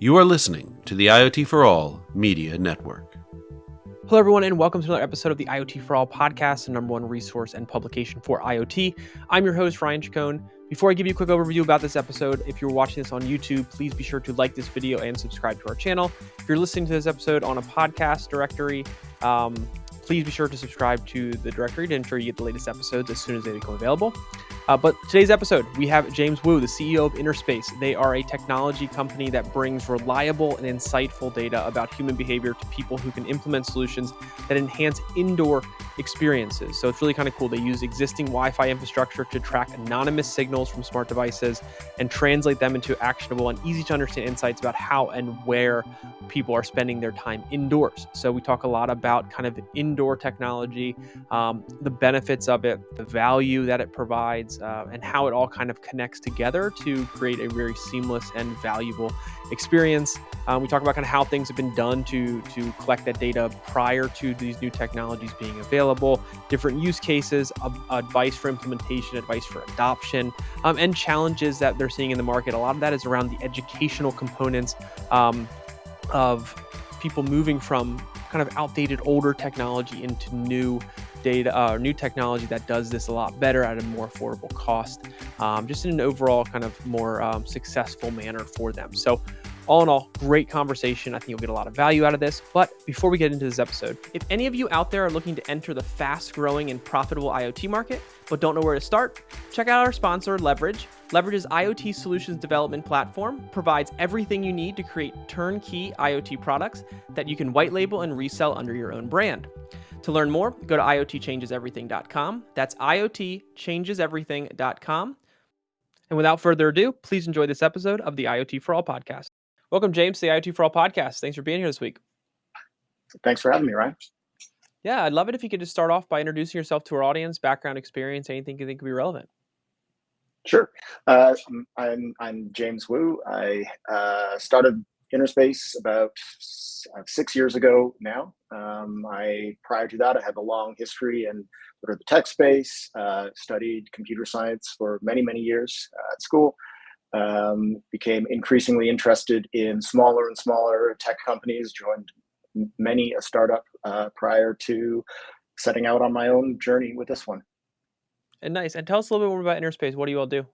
You are listening to the IoT For All Media Network. Hello, everyone, and welcome to another episode of the IoT For All Podcast, the number one resource and publication for IoT. I'm your host, Ryan Chacon. Before I give you a quick overview about this episode, if you're watching this on YouTube, please be sure to like this video and subscribe to our channel. If you're listening to this episode on a podcast directory, please be sure to subscribe to the directory to ensure you get the latest episodes as soon as they become available. But today's episode, we have James Wu, the CEO of InnerSpace. They are a technology company that brings reliable and insightful data about human behavior to people who can implement solutions that enhance indoor experiences. So it's really kind of cool. They use existing Wi-Fi infrastructure to track anonymous signals from smart devices and translate them into actionable and easy to understand insights about how and where people are spending their time indoors. So we talk a lot about kind of indoor technology, the benefits of it, the value that it provides, and how it all kind of connects together to create a very seamless and valuable experience. We talk about kind of how things have been done to collect that data prior to these new technologies being available, different use cases, advice for implementation, advice for adoption, and challenges that they're seeing in the market. A lot of that is around the educational components of people moving from kind of outdated older technology into new technology that does this a lot better at a more affordable cost, just in an overall kind of more successful manner for them. So all in all, great conversation. I think you'll get a lot of value out of this. But before we get into this episode, if any of you out there are looking to enter the fast-growing and profitable IoT market, but don't know where to start, check out our sponsor, Leverage. Leverage's IoT solutions development platform provides everything you need to create turnkey IoT products that you can white label and resell under your own brand. To learn more, go to iotchangeseverything.com. That's iotchangeseverything.com. And without further ado, please enjoy this episode of the IoT For All Podcast. Welcome, James, to the IoT For All Podcast. Thanks for being here this week. Thanks for having me, Ryan. Yeah, I'd love it if you could just start off by introducing yourself to our audience, background, experience, anything you think could be relevant. Sure. I'm James Wu. I started InnerSpace about 6 years ago now. Prior to that, I had a long history in sort of the tech space, studied computer science for many, many years at school. Became increasingly interested in smaller and smaller tech companies, joined many a startup prior to setting out on my own journey with this one. And nice. And tell us a little bit more about InnerSpace. What do you all do?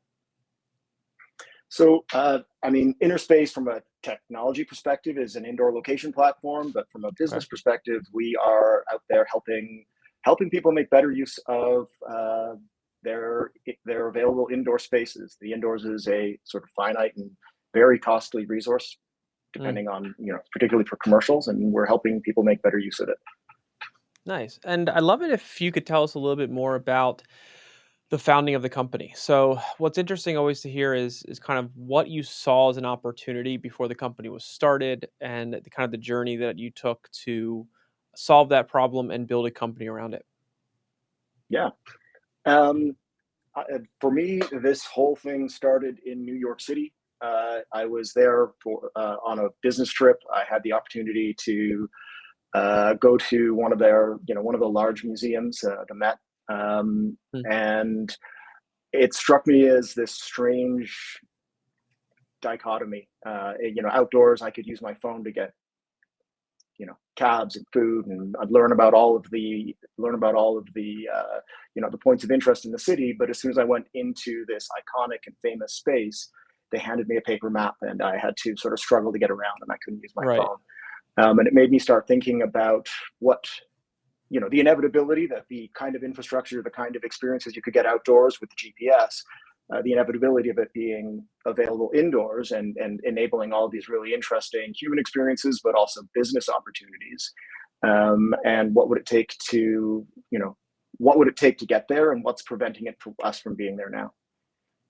So, InnerSpace from a technology perspective is an indoor location platform, but from a business perspective, we are out there helping people make better use of their available indoor spaces. The indoors is a sort of finite and very costly resource, depending on, particularly for commercials, and we're helping people make better use of it. Nice. And I'd love it if you could tell us a little bit more about the founding of the company. So what's interesting always to hear is kind of what you saw as an opportunity before the company was started and the kind of the journey that you took to solve that problem and build a company around it. Yeah. For me, this whole thing started in New York City. I was there on a business trip. I had the opportunity to go to one of the large museums, the Met. And it struck me as this strange dichotomy. Outdoors, I could use my phone to get, cabs and food, and I'd learn about all of the the points of interest in the city. But as soon as I went into this iconic and famous space, they handed me a paper map, and I had to sort of struggle to get around, and I couldn't use my phone. And it made me start thinking about what, the inevitability that the kind of infrastructure, the kind of experiences you could get outdoors with the GPS, the inevitability of it being available indoors and enabling all of these really interesting human experiences, but also business opportunities. And what would it take to get there, and what's preventing it for us from being there now?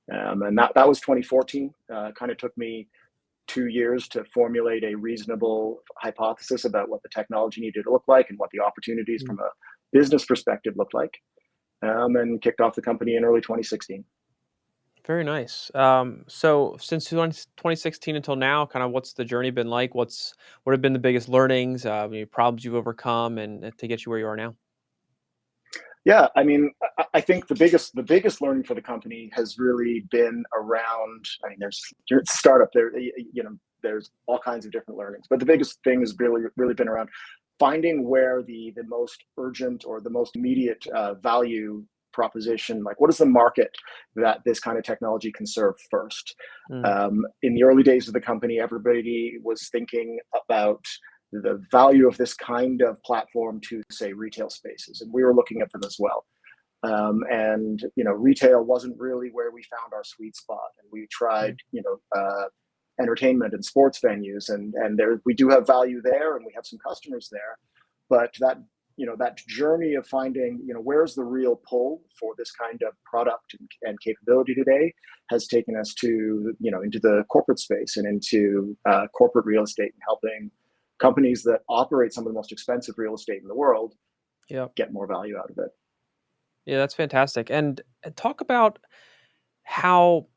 And that was 2014. Kind of took me 2 years to formulate a reasonable hypothesis about what the technology needed to look like and what the opportunities from a business perspective looked like, and kicked off the company in early 2016. Very nice. So since 2016 until now, kind of what's the journey been like? What have been the biggest learnings, problems you've overcome, and to get you where you are now? Yeah, I think the biggest learning for the company has really been around. There's startup there. there's all kinds of different learnings. But the biggest thing has really been around finding where the most urgent or the most immediate value proposition, like what is the market that this kind of technology can serve first. In the early days of the company, everybody was thinking about the value of this kind of platform to, say, retail spaces, and we were looking at them as well. And retail wasn't really where we found our sweet spot, and we tried entertainment and sports venues, and there we do have value there, and we have some customers there, but that journey of finding where's the real pull for this kind of product and capability today has taken us to into the corporate space and into corporate real estate, and helping companies that operate some of the most expensive real estate in the world get more value out of it. Yeah, that's fantastic. And talk about how,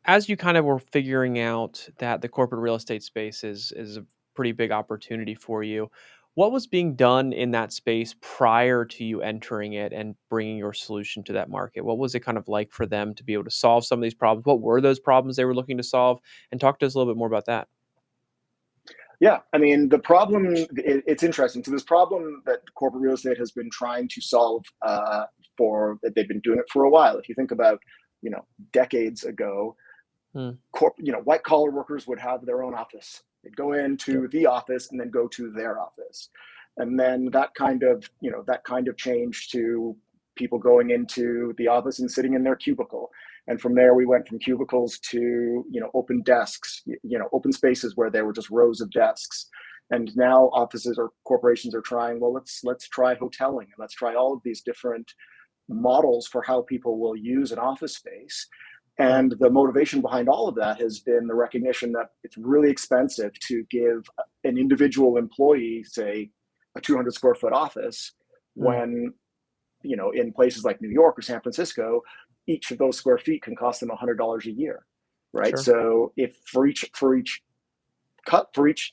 as you kind of were figuring out that the corporate real estate space is a pretty big opportunity for you, what was being done in that space prior to you entering it and bringing your solution to that market? What was it kind of like for them to be able to solve some of these problems? What were those problems they were looking to solve? And talk to us a little bit more about that. Yeah, I mean, the problem, it's interesting. So this problem that corporate real estate has been trying to solve they've been doing it for a while. If you think about, decades ago, white collar workers would have their own office. They'd go into the office and then go to their office. And then that kind of changed to people going into the office and sitting in their cubicle. And from there, we went from cubicles to, open desks, open spaces where there were just rows of desks. And now offices or corporations are trying, well, let's try hoteling, and let's try all of these different models for how people will use an office space. And the motivation behind all of that has been the recognition that it's really expensive to give an individual employee, say, a 200 square foot office, when, in places like New York or San Francisco, each of those square feet can cost them $100 a year, right? Sure. So if for each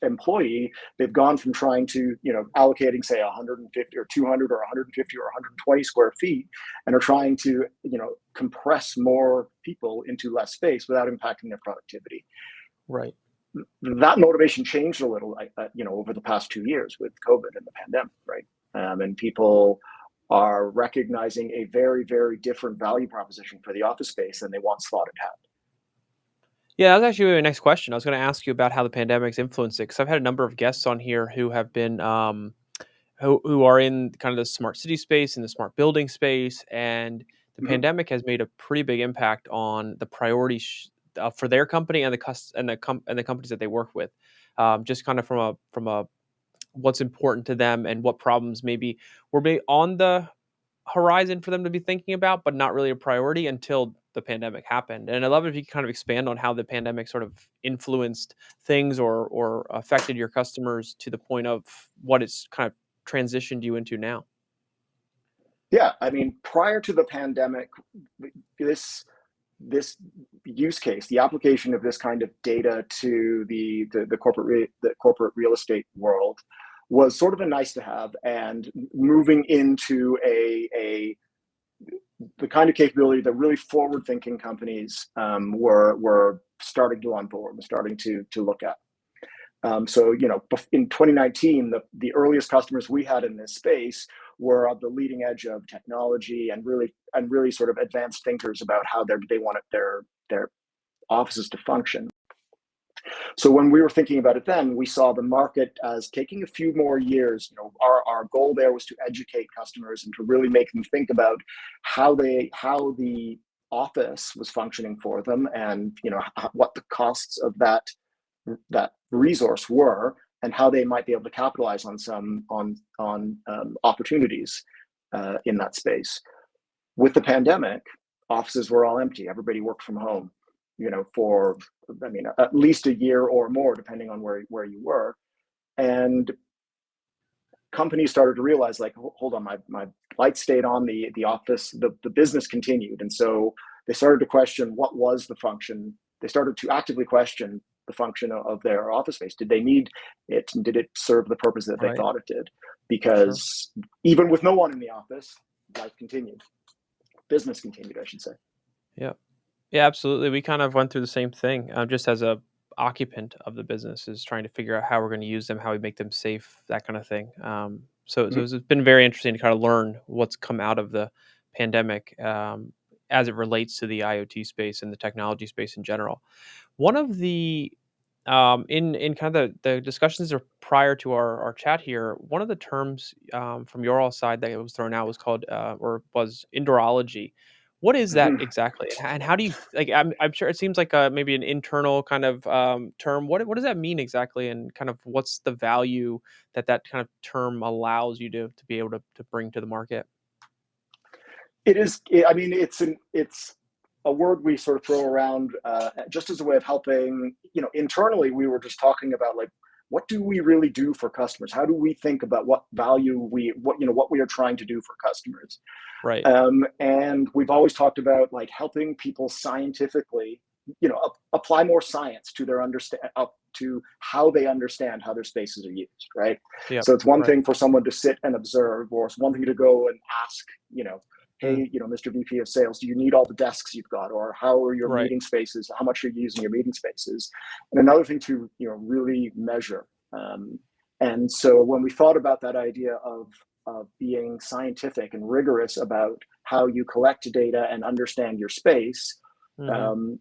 employee, they've gone from trying to, allocating, say, 150 or 200 or 150 or 120 square feet, and are trying to, compress more people into less space without impacting their productivity. Right. That motivation changed a little, over the past 2 years with COVID and the pandemic, right? And people are recognizing a very, very different value proposition for the office space than they once thought it had. Yeah, that was actually my next question. I was going to ask you about how the pandemic's influenced it, because I've had a number of guests on here who have been who are in kind of the smart city space and the smart building space, and the pandemic has made a pretty big impact on the priorities for their company and the companies that they work with. Just kind of from a what's important to them and what problems maybe were on the horizon for them to be thinking about, but not really a priority until the pandemic happened. And I love it if you can kind of expand on how the pandemic sort of influenced things or affected your customers to the point of what it's kind of transitioned you into now. Yeah, I mean, prior to the pandemic, this use case, the application of this kind of data to the corporate real estate world, was sort of a nice to have, and moving into the kind of capability that really forward-thinking companies were starting to onboard, starting to look at. So in 2019, the earliest customers we had in this space were at the leading edge of technology and really sort of advanced thinkers about how they wanted their offices to function. So when we were thinking about it then, we saw the market as taking a few more years. Our goal there was to educate customers and to really make them think about how the office was functioning for them, and what the costs of that resource were, and how they might be able to capitalize on some opportunities in that space. With the pandemic, offices were all empty. Everybody worked from home, for at least a year or more, depending on where you were. And companies started to realize, like, hold on, my lights stayed on, the office, the business continued. And so they started to question what was the function. They started to actively question the function of their office space. Did they need it? And did it serve the purpose that they thought it did? Because even with no one in the office, life continued. Business continued, I should say. Yeah. Yeah, absolutely. We kind of went through the same thing. Just as a occupant of the business is trying to figure out how we're going to use them, how we make them safe, that kind of thing. So Mhm. it's been very interesting to kind of learn what's come out of the pandemic as it relates to the IoT space and the technology space in general. One of the in kind of the discussions that are prior to our chat here, one of the terms from your all side that was thrown out was called or was indoorology. What is that Mhm. exactly, and how do you like? I'm sure it seems like maybe an internal kind of term. What does that mean exactly, and kind of what's the value that that kind of term allows you to be able to bring to the market? It is. I mean, it's a word we sort of throw around just as a way of helping. Internally, we were just talking about like, what do we really do for customers? How do we think about what value what we are trying to do for customers? Right. And we've always talked about like helping people scientifically, apply more science to their understand up to how they understand how their spaces are used, right? Yep. So it's one Right. thing for someone to sit and observe, or it's one thing to go and ask, Mm, hey, Mr. VP of Sales, do you need all the desks you've got, or how are your right. meeting spaces? How much are you using your meeting spaces? And another thing to really measure. And so when we thought about that idea of being scientific and rigorous about how you collect data and understand your space, Hmm. um,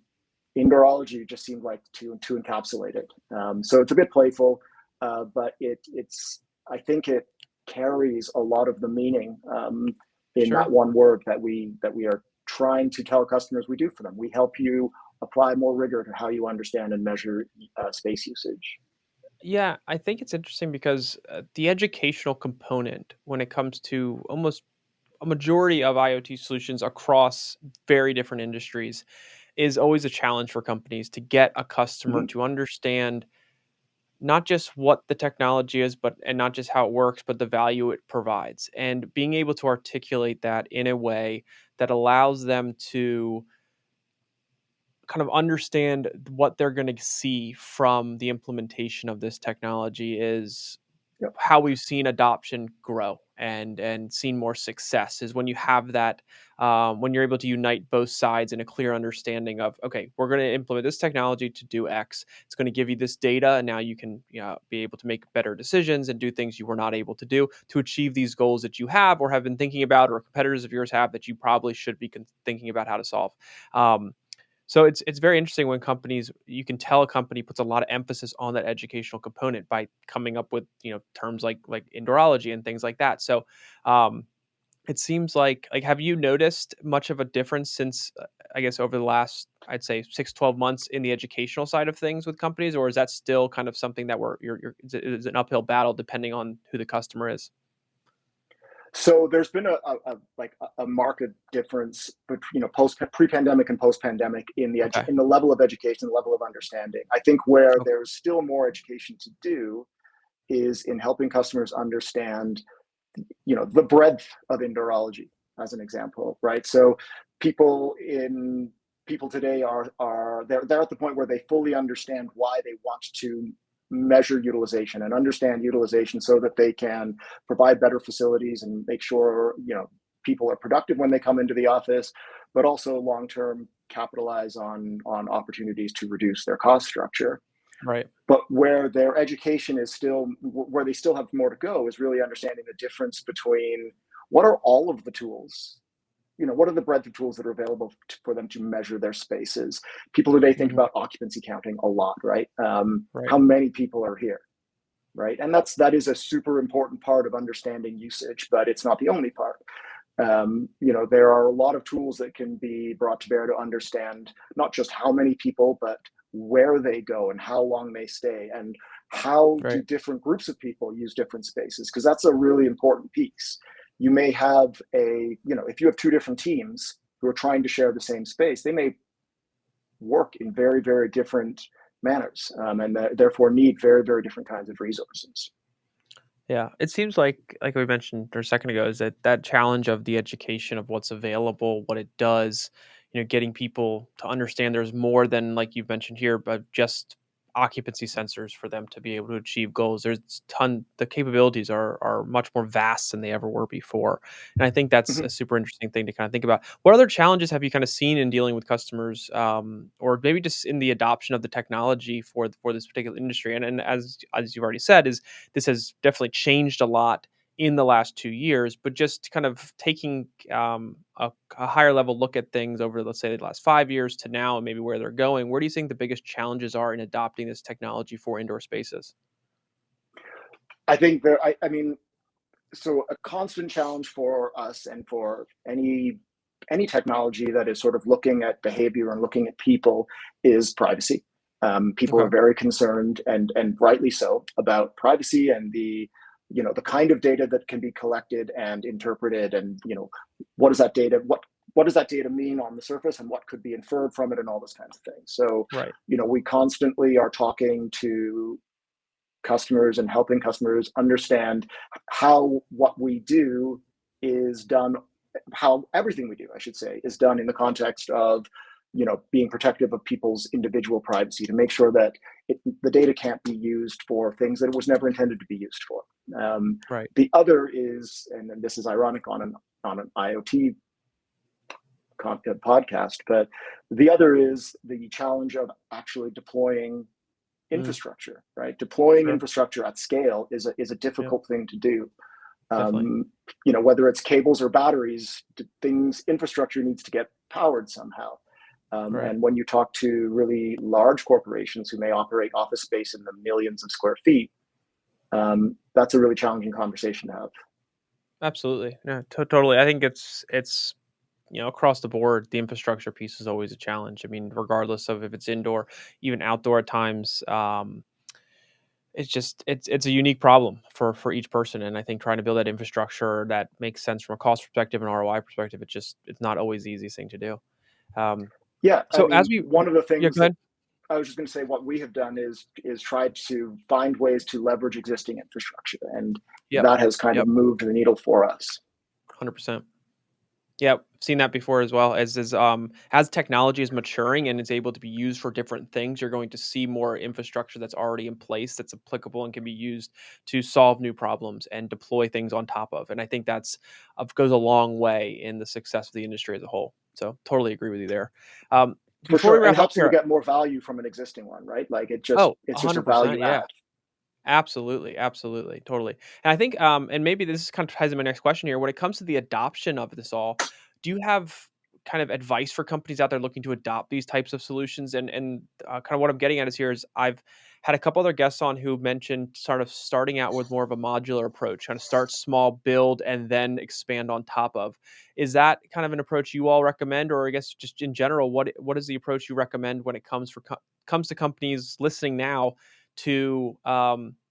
indoorology just seemed like to encapsulate it. So it's a bit playful, but it's I think it carries a lot of the meaning in that Sure. one word that we are trying to tell customers we do for them. We help you apply more rigor to how you understand and measure space usage. Yeah, I think it's interesting because the educational component, when it comes to almost a majority of IoT solutions across very different industries, is always a challenge for companies to get a customer Mhm. to understand not just what the technology is, but and not just how it works, but the value it provides, and being able to articulate that in a way that allows them to kind of understand what they're going to see from the implementation of this technology is Yep. how we've seen adoption grow and seen more success is when you have that when you're able to unite both sides in a clear understanding of, okay, we're going to implement this technology to do X. It's going to give you this data, and now you can be able to make better decisions and do things you were not able to do to achieve these goals that you have or have been thinking about, or competitors of yours have, that you probably should be thinking about how to solve. Um, so it's very interesting when companies, you can tell a company puts a lot of emphasis on that educational component by coming up with terms like indoorology and things like that. So um, it seems like have you noticed much of a difference since I guess over the last, I'd say, 6-12 months in the educational side of things with companies, or is that still kind of something that is an uphill battle depending on who the customer is? So there's been a marked difference between post pre-pandemic and post-pandemic in Okay. in the level of education, the level of understanding. I think where Okay. there's still more education to do is in helping customers understand, the breadth of indoorology, as an example, right? So people in people today are they're at the point where they fully understand why they want to measure utilization and understand utilization so that they can provide better facilities and make sure people are productive when they come into the office, but also long term capitalize on opportunities to reduce their cost structure. Right. But where their education is still, where they still have more to go, is really understanding the difference between what are all of the tools, what are the breadth of tools that are available for them to measure their spaces. People today think Hmm. about occupancy counting a lot, right? Right. How many people are here, right? And that is a super important part of understanding usage, but it's not the only part. There are a lot of tools that can be brought to bear to understand not just how many people, but where they go and how long they stay, and how do Right. different groups of people use different spaces, because that's a really important piece. You may have if you have two different teams who are trying to share the same space, they may work in very, very different manners, and therefore need very, very different kinds of resources. Yeah, it seems like we mentioned a second ago, is that challenge of the education of what's available, what it does, getting people to understand there's more than, like you've mentioned here, but just occupancy sensors for them to be able to achieve goals. The capabilities are much more vast than they ever were before. And I think that's a Mhm. super interesting thing to kind of think about. What other challenges have you kind of seen in dealing with customers, or maybe just in the adoption of the technology for this particular industry? And as you've already said, is this has definitely changed a lot in the last 2 years, but just kind of taking a higher level look at things over, let's say, the last 5 years to now and maybe where they're going, where do you think the biggest challenges are in adopting this technology for indoor spaces? I think I mean, so a constant challenge for us and for any technology that is sort of looking at behavior and looking at people is privacy. People Okay. are very concerned, and rightly so, about privacy and the kind of data that can be collected and interpreted, and what does that data what does that data mean on the surface, and what could be inferred from it, and all those kinds of things. So Right. we constantly are talking to customers and helping customers understand how what we do is done, how everything we do, I should say, is done in the context of being protective of people's individual privacy, to make sure that the data can't be used for things that it was never intended to be used for. Right. The other is, and then this is ironic on an IoT podcast, but the other is the challenge of actually deploying Mm, infrastructure. Right, deploying sure. infrastructure at scale is a Yeah, difficult thing to do. definitely. Whether it's cables or batteries, infrastructure needs to get powered somehow. Right. And when you talk to really large corporations who may operate office space in the millions of square feet, that's a really challenging conversation to have. Absolutely. Yeah, totally. I think it's across the board, the infrastructure piece is always a challenge. I mean, regardless of if it's indoor, even outdoor at times. It's a unique problem for each person, and I think trying to build that infrastructure that makes sense from a cost perspective and ROI perspective, it's not always the easiest thing to do. Um, Yeah, I so as mean, we one of the Yeah, things go that ahead. I was just going to say, what we have done is try to find ways to leverage existing infrastructure, and Yep. that has kind of Yep. moved the needle for us. 100%. Yeah, seen that before as well. As technology is maturing and it's able to be used for different things, you're going to see more infrastructure that's already in place that's applicable and can be used to solve new problems and deploy things on top of. And I think that's goes a long way in the success of the industry as a whole. So totally agree with you there. Um, For Before we sure, and wrap up helps them to here, get more value from an existing one, right? Like oh, it's just a 100%, value yeah. add. Absolutely, absolutely, totally. And I think, and maybe this kind of ties in my next question here. When it comes to the adoption of this all, do you have kind of advice for companies out there looking to adopt these types of solutions? And kind of what I'm getting at is here is I've had a couple other guests on who mentioned sort of starting out with more of a modular approach, kind of start small, build, and then expand on top of. Is that kind of an approach you all recommend, or I guess just in general, what is the approach you recommend when it comes to companies listening now to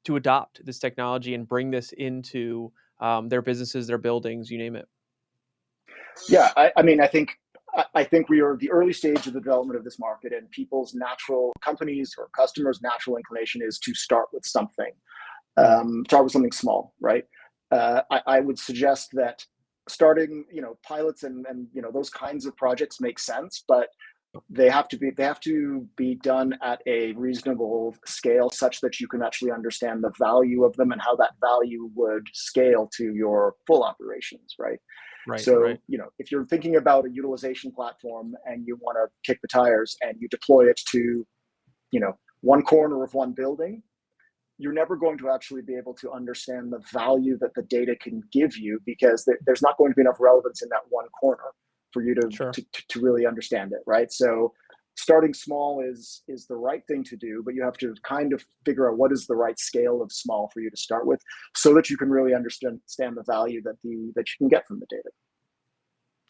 adopt this technology and bring this into their businesses, their buildings, you name it? Yeah, I mean, I think we are at the early stage of the development of this market, and people's natural companies or customers' natural inclination is to start with something, Mm, start with something small, right? I would suggest that starting, pilots and those kinds of projects make sense, but they have to be done at a reasonable scale, such that you can actually understand the value of them and how that value would scale to your full operations, right? right, So, right, if you're thinking about a utilization platform and you want to kick the tires and you deploy it to, one corner of one building, you're never going to actually be able to understand the value that the data can give you, because there's not going to be enough relevance in that one corner for you to sure, to, to really understand it, right? So starting small is the right thing to do, but you have to kind of figure out what is the right scale of small for you to start with, so that you can really understand the value that you can get from the data.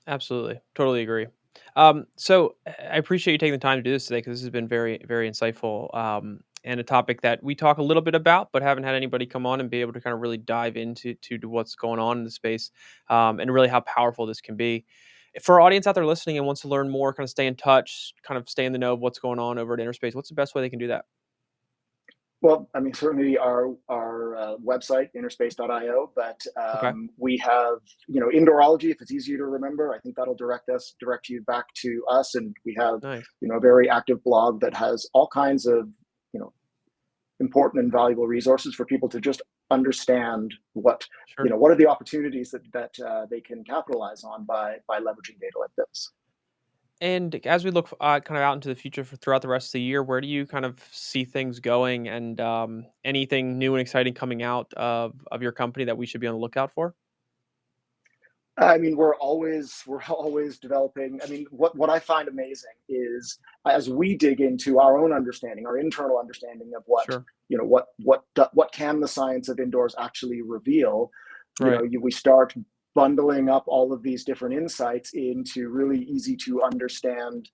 absolutely, totally agree. So I appreciate you taking the time to do this today because this has been very, very insightful, and a topic that we talk a little bit about, but haven't had anybody come on and be able to kind of really dive into to what's going on in the space, and really how powerful this can be. For our audience out there listening and wants to learn more, kind of stay in touch, kind of stay in the know of what's going on over at InnerSpace, what's the best way they can do that? Well, I mean, certainly our website, innerspace.io, but Okay, we have, indoorology, if it's easier to remember. I think that'll direct you back to us. And we have, nice. a very active blog that has all kinds of, important and valuable resources for people to just understand what Sure. what are the opportunities that they can capitalize on by leveraging data like this. And as we look kind of out into the future throughout the rest of the year, where do you kind of see things going, and anything new and exciting coming out of your company that we should be on the lookout for? I mean, we're always developing. I mean, what I find amazing is as we dig into our own understanding, our internal understanding of Sure. what can the science of indoors actually reveal. Right. We start bundling up all of these different insights into really easy to understand,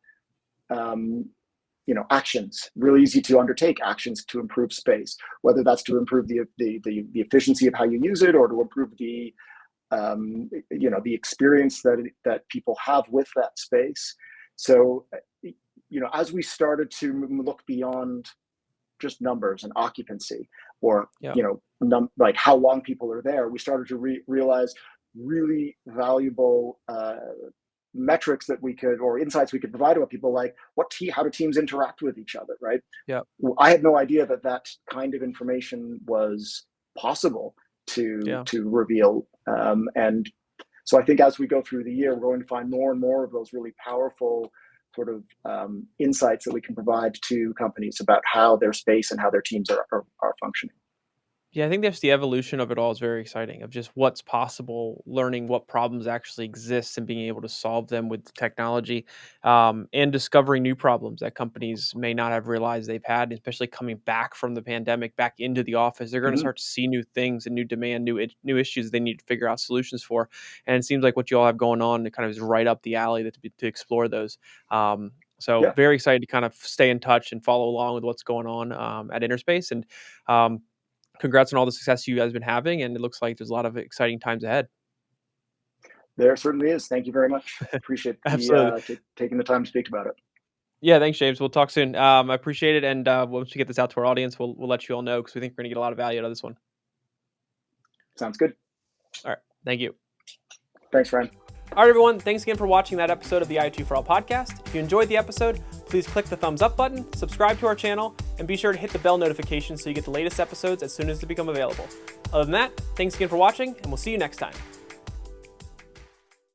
actions, really easy to undertake actions to improve space, whether that's to improve the efficiency of how you use it, or to improve the experience that people have with that space. So, as we started to look beyond just numbers and occupancy, or Yeah. like how long people are there, we started to realize really valuable metrics that we could, or insights we could provide to people, like how do teams interact with each other, right? Yeah. I had no idea that kind of information was possible to reveal. And so I think as we go through the year, we're going to find more and more of those really powerful sort of insights that we can provide to companies about how their space and how their teams are functioning. Yeah, I think that's the evolution of it all is very exciting, of just what's possible, learning what problems actually exist and being able to solve them with the technology, and discovering new problems that companies may not have realized they've had, especially coming back from the pandemic, back into the office. They're going to Mhm. start to see new things and new demand, new issues they need to figure out solutions for. And it seems like what you all have going on, it kind of is right up the alley to explore those. So Yeah. very excited to kind of stay in touch and follow along with what's going on at InnerSpace. And congrats on all the success you guys have been having, and it looks like there's a lot of exciting times ahead. There certainly is. Thank you very much. Appreciate Absolutely. taking the time to speak about it. Yeah, thanks, James. We'll talk soon. I appreciate it, and once we get this out to our audience, we'll let you all know, because we think we're going to get a lot of value out of this one. Sounds good. All right. Thank you. Thanks, Ryan. All right, everyone. Thanks again for watching that episode of the IoT For All podcast. If you enjoyed the episode, please click the thumbs up button, subscribe to our channel, and be sure to hit the bell notification so you get the latest episodes as soon as they become available. Other than that, thanks again for watching, and we'll see you next time.